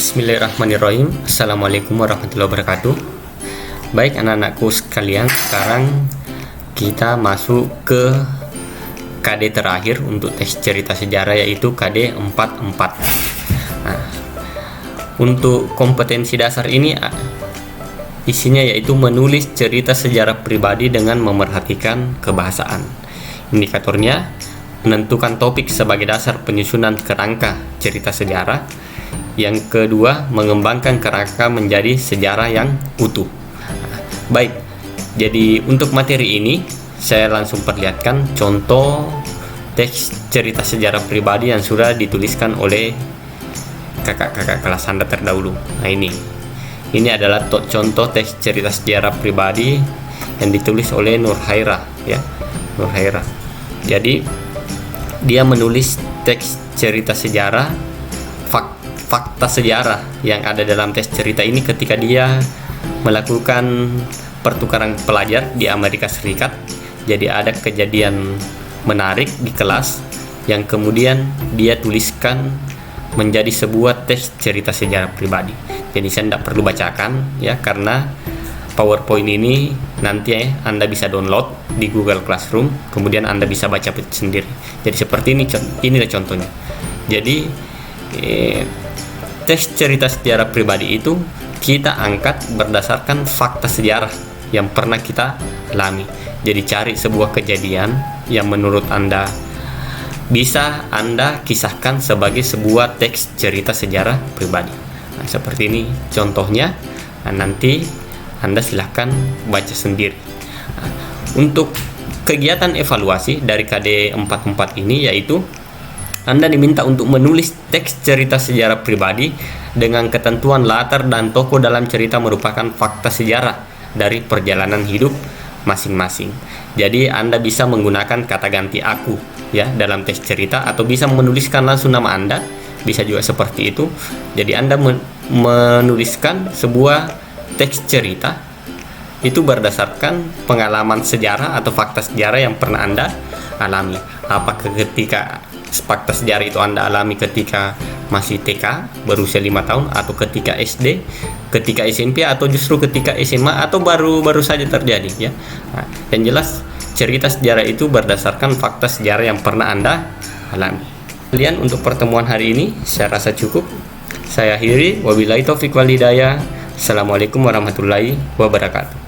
Bismillahirrahmanirrahim. Assalamualaikum warahmatullahi wabarakatuh. Baik anak-anakku sekalian, sekarang kita masuk ke KD terakhir untuk tes cerita sejarah, yaitu KD 44. Nah, untuk kompetensi dasar ini isinya yaitu menulis cerita sejarah pribadi dengan memerhatikan kebahasaan. Indikatornya menentukan topik sebagai dasar penyusunan kerangka cerita sejarah. Yang kedua, mengembangkan kerangka menjadi sejarah yang utuh. Baik, jadi untuk materi ini saya langsung perlihatkan contoh teks cerita sejarah pribadi yang sudah dituliskan oleh kakak-kakak kelas Anda terdahulu. Nah, ini adalah contoh teks cerita sejarah pribadi yang ditulis oleh Nur Haira, ya, Nur Haira. Jadi dia menulis teks cerita sejarah, fakta sejarah yang ada dalam tes cerita ini ketika dia melakukan pertukaran pelajar di Amerika Serikat. Jadi ada kejadian menarik di kelas yang kemudian dia tuliskan menjadi sebuah tes cerita sejarah pribadi. Jadi saya tidak perlu bacakan, ya, karena PowerPoint ini nanti Anda bisa download di Google Classroom, kemudian Anda bisa baca sendiri. Jadi seperti inilah contohnya. Jadi teks cerita sejarah pribadi itu kita angkat berdasarkan fakta sejarah yang pernah kita alami. Jadi cari sebuah kejadian yang menurut Anda bisa Anda kisahkan sebagai sebuah teks cerita sejarah pribadi. Nah, seperti ini contohnya. Nah, nanti Anda silahkan baca sendiri. Nah, untuk kegiatan evaluasi dari KD 44 ini yaitu Anda diminta untuk menulis teks cerita sejarah pribadi dengan ketentuan latar dan tokoh dalam cerita merupakan fakta sejarah dari perjalanan hidup masing-masing. Jadi Anda bisa menggunakan kata ganti aku, ya, dalam teks cerita, atau bisa menuliskan langsung nama Anda, bisa juga seperti itu. Jadi Anda menuliskan sebuah teks cerita itu berdasarkan pengalaman sejarah atau fakta sejarah yang pernah Anda alami. Apakah ketika fakta sejarah itu Anda alami ketika masih TK berusia 5 tahun, atau ketika SD, ketika SMP, atau justru ketika SMA, atau baru saja terjadi, ya. Nah, yang jelas cerita sejarah itu berdasarkan fakta sejarah yang pernah Anda alami. Kemudian untuk pertemuan hari ini saya rasa cukup. Saya akhiri, wabillahi taufiq wal hidayah. Assalamualaikum warahmatullahi wabarakatuh.